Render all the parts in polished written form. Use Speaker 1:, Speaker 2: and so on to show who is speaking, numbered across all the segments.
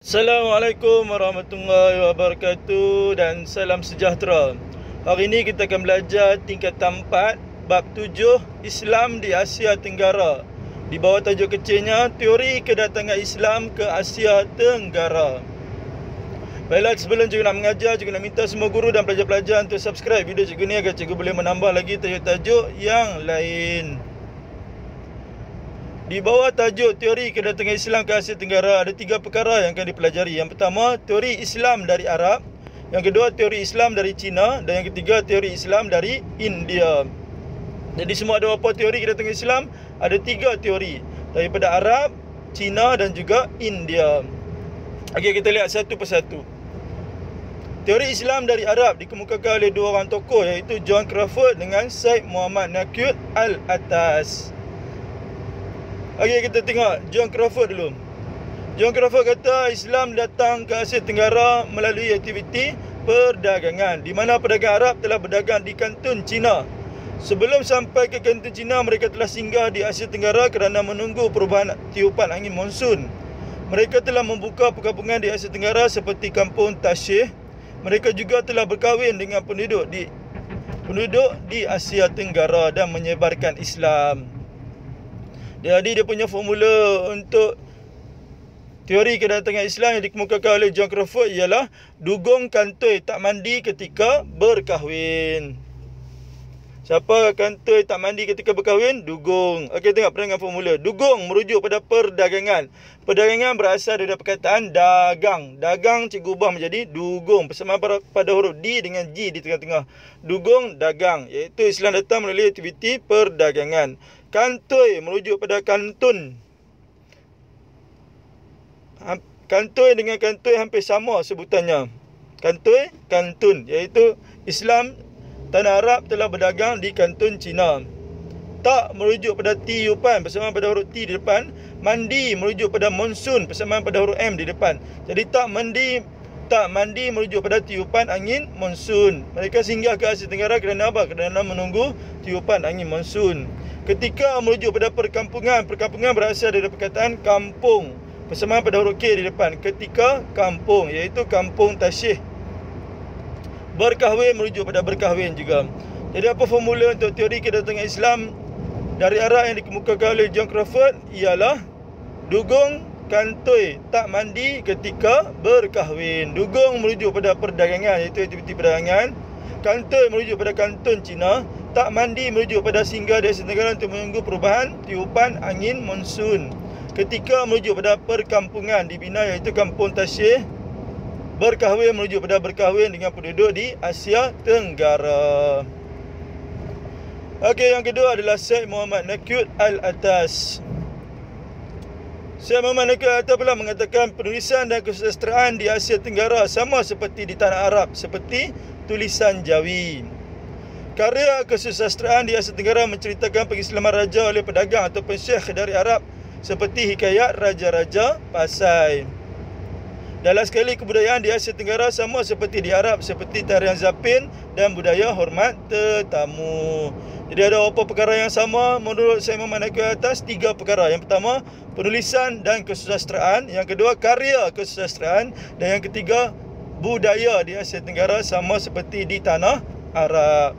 Speaker 1: Assalamualaikum warahmatullahi wabarakatuh dan salam sejahtera. Hari ini kita akan belajar tingkatan 4 bab 7 Islam di Asia Tenggara. Di bawah tajuk kecilnya Teori Kedatangan Islam ke Asia Tenggara. Baiklah, sebelum cikgu nak mengajar, cikgu nak minta semua guru dan pelajar-pelajar untuk subscribe video cikgu ni agar cikgu boleh menambah lagi tajuk-tajuk yang lain. Di bawah tajuk Teori Kedatangan Islam ke Asia Tenggara ada 3 perkara yang akan dipelajari. Yang pertama, teori Islam dari Arab. Yang kedua, teori Islam dari Cina. Dan yang ketiga, teori Islam dari India. Jadi semua ada berapa teori kedatangan Islam? Ada 3 teori. Daripada Arab, Cina dan juga India. Okey, kita lihat satu persatu. Teori Islam dari Arab dikemukakan oleh 2 orang tokoh, iaitu John Crawford dengan Syed Muhammad Naqi Al-Atas. Okey, kita tengok John Crawford dulu. John Crawford kata Islam datang ke Asia Tenggara melalui aktiviti perdagangan, di mana pedagang Arab telah berdagang di kantun Cina. Sebelum sampai ke kantun Cina, mereka telah singgah di Asia Tenggara kerana menunggu perubahan tiupan angin monsun. Mereka telah membuka perkampungan di Asia Tenggara seperti kampung Tasyih. Mereka juga telah berkahwin dengan penduduk di Asia Tenggara dan menyebarkan Islam. Jadi dia punya formula untuk teori kedatangan Islam yang dikemukakan oleh John Crawford ialah dugong kantoi tak mandi ketika berkahwin. Siapa kantoi tak mandi ketika berkahwin? Dugong. Okey, tengok perangan formula. Dugong merujuk pada perdagangan. Perdagangan berasal dari perkataan dagang. Dagang cikgu ubah menjadi dugong. Persamaan pada huruf D dengan G di tengah-tengah. Dugong, dagang. Iaitu Islam datang melalui aktiviti perdagangan. Kantoi merujuk pada kantun. Kantoi dengan kantoi hampir sama sebutannya. Kantoi, kantun. Iaitu Islam tanah Arab telah berdagang di kantun Cina. Tak merujuk pada tiupan, persamaan pada huruf T di depan. Mandi merujuk pada monsun, persamaan pada huruf M di depan. Jadi tak mandi merujuk pada tiupan angin monsun. Mereka singgah ke Asia Tenggara kerana apa? Kerana menunggu tiupan angin monsun. Ketika merujuk pada perkampungan, perkampungan berasal dari perkataan kampung, persamaan pada huruf K di depan. Ketika kampung, iaitu kampung Tasyih. Berkahwin merujuk pada berkahwin juga. Jadi apa formula untuk teori kedatangan Islam dari Arab yang dikemukakan oleh John Crawford ialah dugong kantoi tak mandi ketika berkahwin. Dugong merujuk pada perdagangan, iaitu aktiviti perdagangan. Kantoi merujuk pada kantun Cina. Tak mandi merujuk pada singgah di Asia Tenggara untuk menunggu perubahan tiupan angin monsun. Ketika merujuk pada perkampungan dibina, iaitu kampung Tasyih. Berkahwin merujuk pada berkahwin dengan penduduk di Asia Tenggara. Okey, yang kedua adalah Syed Muhammad Naqi Al-Atas. Syed Muhammad Naqi Al-Atas pula mengatakan penulisan dan kesusastraan di Asia Tenggara sama seperti di tanah Arab, seperti tulisan Jawi. Karya kesusastraan di Asia Tenggara menceritakan pengislaman raja oleh pedagang ataupun syekh dari Arab, seperti hikayat Raja-Raja Pasai. Dalam sekali kebudayaan di Asia Tenggara sama seperti di Arab, seperti tarian zapin dan budaya hormat tetamu. Jadi ada beberapa perkara yang sama menurut Syed Muhammad Naqi Al-Atas. 3 perkara. Yang pertama, penulisan dan kesusastraan. Yang kedua, karya kesusastraan. Dan yang ketiga, budaya di Asia Tenggara sama seperti di tanah Arab.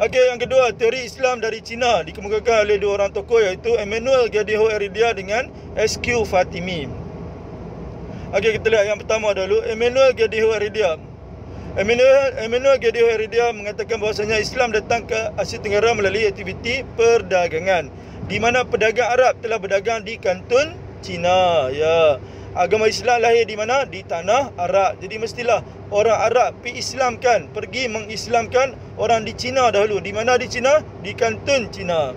Speaker 1: Okey, yang kedua, teori Islam dari Cina dikemukakan oleh 2 orang tokoh, iaitu Emmanuel Gadiho Heredia dengan S.Q. Fatimi. Okey, kita lihat yang pertama dulu, Emmanuel Gadiho Heredia. Emmanuel Gadiho Heredia mengatakan bahawasanya Islam datang ke Asia Tenggara melalui aktiviti perdagangan, di mana pedagang Arab telah berdagang di kantun Cina. Ya, agama Islam lahir di mana? Di tanah Arab. Jadi mestilah orang Arab pergi mengislamkan orang di Cina dahulu. Di mana di Cina? Di kantun Cina.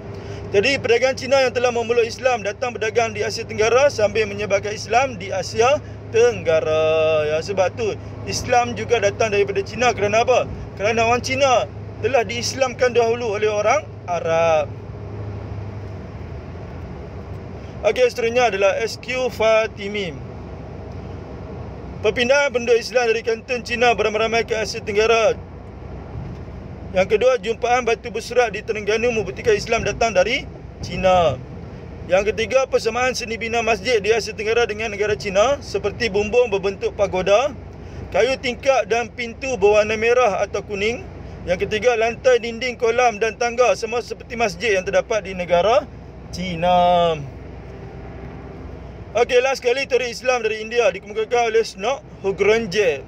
Speaker 1: Jadi pedagang Cina yang telah memeluk Islam datang berdagang di Asia Tenggara sambil menyebarkan Islam di Asia Tenggara. Ya, sebab tu Islam juga datang daripada Cina. Kerana apa? Kerana orang Cina telah diislamkan dahulu oleh orang Arab. Okey, seterusnya adalah S.Q. Fatimi. Perpindahan penduduk Islam dari kantun Cina beramai-ramai ke Asia Tenggara. Yang kedua, jumpaan batu berserat di Terengganu membuktikan Islam datang dari Cina. Yang ketiga, persamaan seni bina masjid di Asia Tenggara dengan negara China seperti bumbung berbentuk pagoda, kayu tingkap dan pintu berwarna merah atau kuning. Yang ketiga, lantai, dinding, kolam dan tangga sama seperti masjid yang terdapat di negara China. Okey, last sekali teori Islam dari India dikemukakan oleh Snok Hugronje.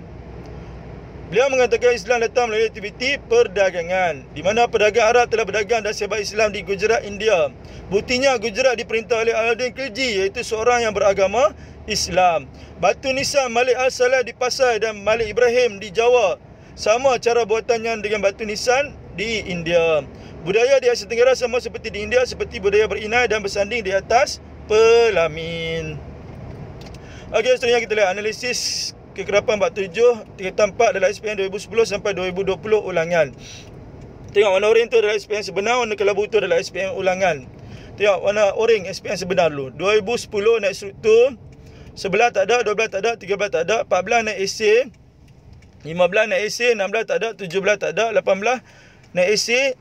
Speaker 1: Beliau mengatakan Islam datang melalui aktiviti perdagangan, di mana pedagang Arab telah berdagang dan sebar Islam di Gujarat, India. Buktinya Gujarat diperintah oleh Alauddin Khilji, iaitu seorang yang beragama Islam. Batu nisan Malik Al-Saleh di Pasai dan Malik Ibrahim di Jawa sama cara buatannya dengan batu nisan di India. Budaya di Asia Tenggara sama seperti di India, seperti budaya berinai dan bersanding di atas pelamin. Okey, seterusnya kita lihat analisis kekerapan 47 tingkatan 4 dalam SPM 2010 sampai 2020 ulangan. Tengok warna oranye tu adalah SPM sebenar, warna kelabu tu adalah SPM ulangan. Tengok warna oranye SPM sebenar dulu. 2010 naik struktur, 11 tak ada, 12 tak ada, 13 tak ada, 14 naik esei, 15 naik esei, 16 tak ada, 17 tak ada, 18 naik esei,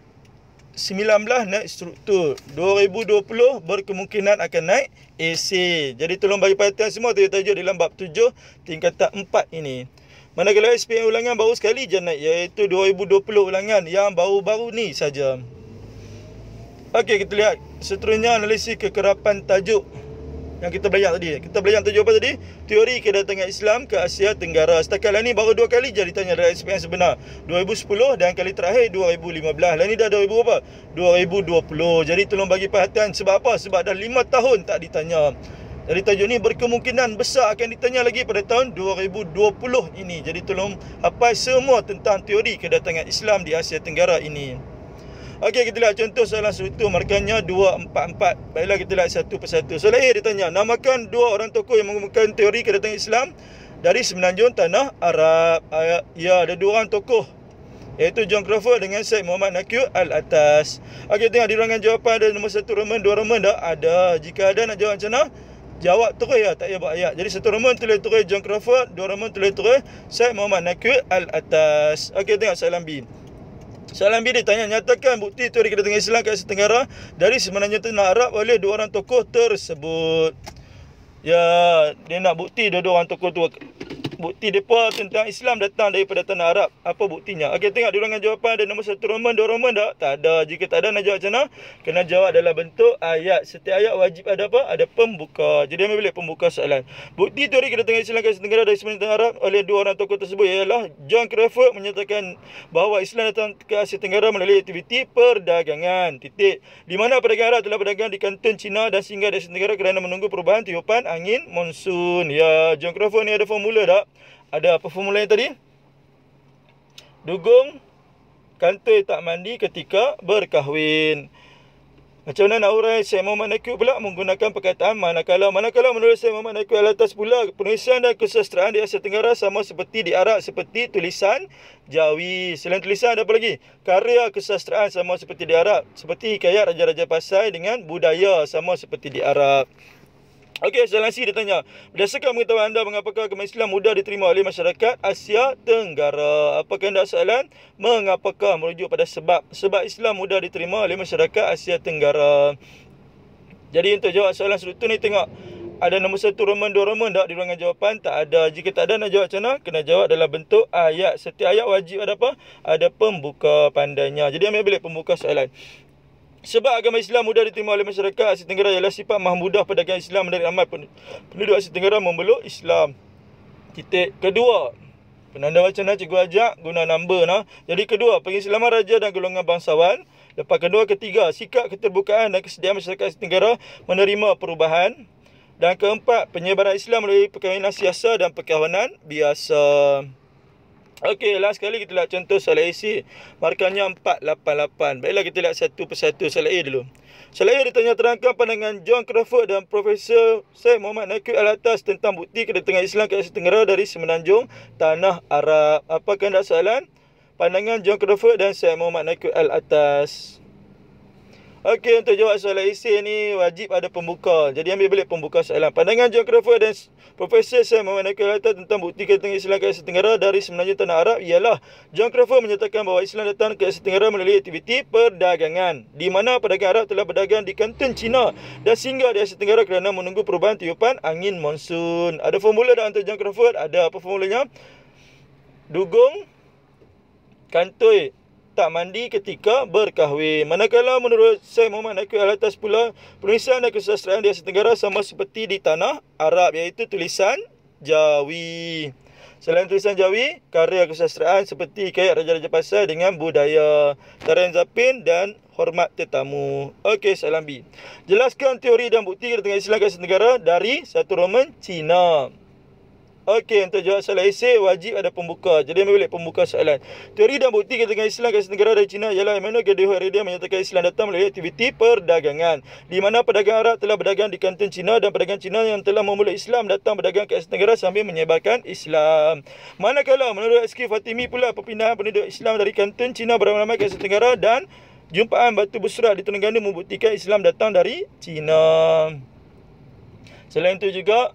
Speaker 1: 19 naik struktur. 2020 berkemungkinan akan naik esei. Jadi tolong bagi perhatian semua tajuk-tajuk dalam bab 7 tingkatan 4 ini. Manakala SPM ulangan baru sekali je naik, iaitu 2020 ulangan yang baru-baru ni saja. Okey, kita lihat seterusnya analisis kekerapan tajuk yang kita belajar tadi. Kita belajar tajuk apa tadi? Teori kedatangan Islam ke Asia Tenggara. Setakat lah ni baru 2 kali je ditanya dari SPM sebenar. 2010 dan kali terakhir 2015. Lah ni dah 2000 apa? 2020. Jadi tolong bagi perhatian. Sebab apa? Sebab dah 5 tahun tak ditanya. Jadi tajuk ni berkemungkinan besar akan ditanya lagi pada tahun 2020 ini. Jadi tolong hafal semua tentang teori kedatangan Islam di Asia Tenggara ini. Okey, kita lihat contoh soalan struktur markahnya 244. Baiklah, kita lihat satu persatu. Soalan A ditanya, namakan 2 orang tokoh yang mengumumkan teori kedatangan Islam dari semenanjung tanah Arab. Ya, ada 2 orang tokoh, iaitu John Crawford dengan Syed Muhammad Naqi Al-Atas. Okey, tengok di ruangan jawapan ada nombor 1 Roman, 2 Roman dah ada. Jika ada nak jawab macam mana? Jawab terus ya, tak payah buat ayat. Jadi 1 Roman tulis terus John Crawford, 2 Roman tulis terus Syed Muhammad Naqi Al-Atas. Okey, tengok soalan B. Soalan B ditanya, nyatakan bukti teori kedatangan Islam ke Asia Tenggara dari semenanjung tanah Arab oleh 2 orang tokoh tersebut. Ya, dia nak bukti 2 orang tokoh tu. Bukti mereka tentang Islam datang daripada tanah Arab. Apa buktinya? Okey, tengok di ruangan jawapan ada nombor 1 Roman, 2 Roman tak? Tak ada. Jika tak ada, nak jawab macam mana? Kena jawab dalam bentuk ayat. Setiap ayat wajib ada apa? Ada pembuka. Jadi ambil balik pembuka soalan. Bukti teori kedatangan Islam ke Asia Tenggara dari semenanjung tanah Arab oleh 2 orang tokoh tersebut ialah John Crawford menyatakan bahawa Islam datang ke Asia Tenggara melalui aktiviti perdagangan. Titik. Di mana pedagang Arab telah berdagang di kantun China dan singgah di Asia Tenggara kerana menunggu perubahan tiupan angin monsun. Ya, John Crawford ni ada formula tak? Ada apa formula yang tadi? Dugong kantoi tak mandi ketika berkahwin. Macam mana nak urai Syed Muhammad Naqi pula menggunakan perkataan manakala. Manakala menurut Syed Muhammad Naqi Al-Atas pula, penulisan dan kesusastraan di Asia Tenggara sama seperti di Arab seperti tulisan Jawi. Selain tulisan ada apa lagi? Karya kesusastraan sama seperti di Arab, seperti hikayat Raja-Raja Pasai dengan budaya sama seperti di Arab. Okey, soalan C ditanya, berdasarkan pengetahuan anda, mengapakah agama Islam mudah diterima oleh masyarakat Asia Tenggara? Apa kehendak soalan? Mengapakah merujuk pada sebab. Sebab Islam mudah diterima oleh masyarakat Asia Tenggara. Jadi untuk jawab soalan struktur ni, tengok ada nombor 1 Roman, 2 Roman tak di ruangan jawapan? Tak ada. Jika tak ada, nak jawab macam mana? Kena jawab dalam bentuk ayat. Setiap ayat wajib ada apa? Ada pembuka pandainya. Jadi ambil balik pembuka soalan. Sebab agama Islam mudah diterima oleh masyarakat Asia Tenggara ialah sifat maha mudah pedagang Islam menarik ramai penduduk Asia Tenggara memeluk Islam. Titik. Kedua, penanda wacana cikgu ajak guna number nah. Jadi kedua, pengislaman raja dan golongan bangsawan. Lepas kedua, ketiga, sikap keterbukaan dan kesediaan masyarakat Asia Tenggara menerima perubahan. Dan keempat, penyebaran Islam melalui perkahwinan siasa dan perkahwinan biasa. Okey, last sekali kita lihat contoh soalan AC. Markahnya 488. Baiklah, kita lihat satu persatu soalan A dulu. Soalan A ditanya, terangkan pandangan John Crawford dan Profesor Syed Muhammad Naqi Al-Atas tentang bukti kedatangan Islam ke Asia Tenggara dari semenanjung tanah Arab. Apa kehendak soalan? Pandangan John Crawford dan Syed Muhammad Naqi Al-Atas. Okey, untuk jawab soalan esei ni wajib ada pembuka. Jadi ambil balik pembuka soalan. Pandangan geografer dan Profesor Syed Muhammad Nakil Hatta tentang bukti kedatangan Islam ke Asia Tenggara dari semenanjung tanah Arab ialah geografer menyatakan bahawa Islam datang ke Asia Tenggara melalui aktiviti perdagangan, di mana pedagang Arab telah berdagang di kanton Cina dan singgah di Asia Tenggara kerana menunggu perubahan tiupan angin monsun. Ada formula dah untuk geografer? Ada. Apa formulanya? Dugong kantoi tak mandi ketika berkahwin. Manakala menurut Syed Muhammad Nakil Al-Atas pula, penulisan dan kesusastraan di Asia Tenggara sama seperti di tanah Arab, iaitu tulisan Jawi. Selain tulisan Jawi, karya kesusastraan seperti Hikayat Raja-Raja Pasar dengan budaya, Tarian Zapin dan Hormat Tetamu. Okey, soalan B. Jelaskan teori dan bukti kedatangan Islam ke Asia Tenggara dari satu Roman Cina. Okey, untuk jawab soalan esei wajib ada pembuka. Jadi ambil balik pembuka soalan. Teori dan bukti kedatangan Islam ke Asia Tenggara dari China ialah Emmanuel Heredia menyatakan Islam datang melalui aktiviti perdagangan, di mana pedagang Arab telah berdagang di kanton China dan pedagang China yang telah memulai Islam datang berdagang ke Asia Tenggara sambil menyebarkan Islam. Manakala menurut SK Fatimi pula, perpindahan penduduk Islam dari kanton China beramai-ramai ke Asia Tenggara dan jumpaan batu busra di Terengganu membuktikan Islam datang dari China. Selain itu juga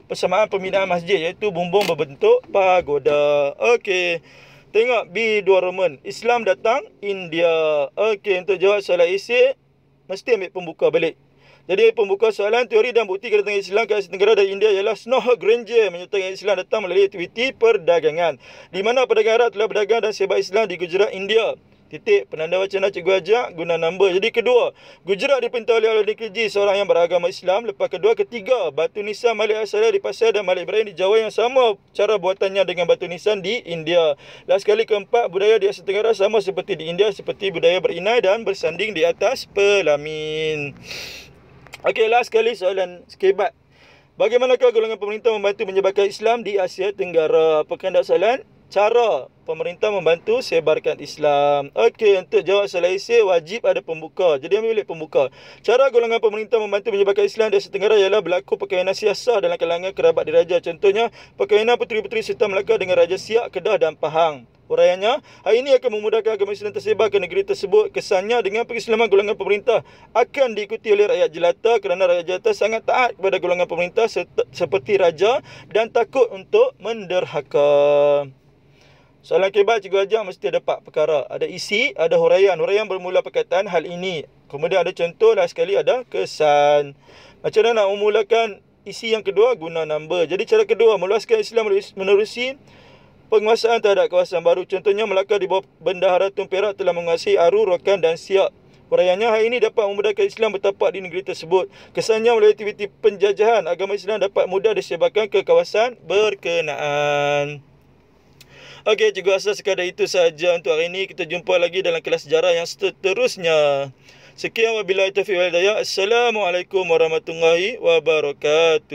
Speaker 1: persamaan pembinaan masjid, iaitu bumbung berbentuk pagoda. Okey. Tengok B2 Roman. Islam datang India. Okey, untuk jawab soalan esei mesti ambil pembuka balik. Jadi pembuka soalan, teori dan bukti kedatangan Islam ke Asia Tenggara dari India ialah Snow Granger menyatakan Islam datang melalui aktiviti perdagangan, di mana pedagang Arab telah berdagang dan sebar Islam di Gujarat, India. Titik, penanda wacana cikgu ajak guna number. Jadi kedua, Gujarat dipintah oleh Alauddin Khilji, seorang yang beragama Islam. Lepas kedua, ketiga, batu nisan Malik Al-Saleh di Pasar dan Malik Ibrahim di Jawa yang sama cara buatannya dengan batu nisan di India. Last sekali keempat, budaya di Asia Tenggara sama seperti di India, seperti budaya berinai dan bersanding di atas pelamin. Okey, last sekali soalan sekebat. Bagaimanakah golongan pemerintah membantu menyebarkan Islam di Asia Tenggara? Apa kehendak soalan? Cara pemerintah membantu sebarkan Islam. Okey, untuk jawab soalan esei wajib ada pembuka. Jadi ambil balik pembuka. Cara golongan pemerintah membantu menyebarkan Islam di Asia Tenggara ialah berlaku perkahwinan siasah dalam kalangan kerabat diraja. Contohnya, perkahwinan puteri-puteri serta Melaka dengan Raja Siak, Kedah dan Pahang. Uraiannya, hal ini akan memudahkan agama Islam tersebar ke negeri tersebut. Kesannya, dengan pengislaman golongan pemerintah akan diikuti oleh rakyat jelata kerana rakyat jelata sangat taat kepada golongan pemerintah seperti raja dan takut untuk menderhaka. Soalan kebat cikgu ajak mesti ada 4 perkara. Ada isi, ada huraian. Huraian bermula perkataan hal ini. Kemudian ada contoh, last sekali ada kesan. Macam mana nak memulakan isi yang kedua? Guna number. Jadi cara kedua, meluaskan Islam menerusi penguasaan terhadap kawasan baru. Contohnya, Melaka di bawah Bendahara Tun Perak telah menguasai Aru, Rokan dan Siak. Huraiannya, hal ini dapat memudahkan Islam bertapak di negeri tersebut. Kesannya, melalui aktiviti penjajahan, agama Islam dapat mudah disebarkan ke kawasan berkenaan. Okey, cikgu rasa sekadar itu sahaja untuk hari ini. Kita jumpa lagi dalam kelas sejarah yang seterusnya. Sekian wabillahi taufiq wal hidayah. Assalamualaikum warahmatullahi wabarakatuh.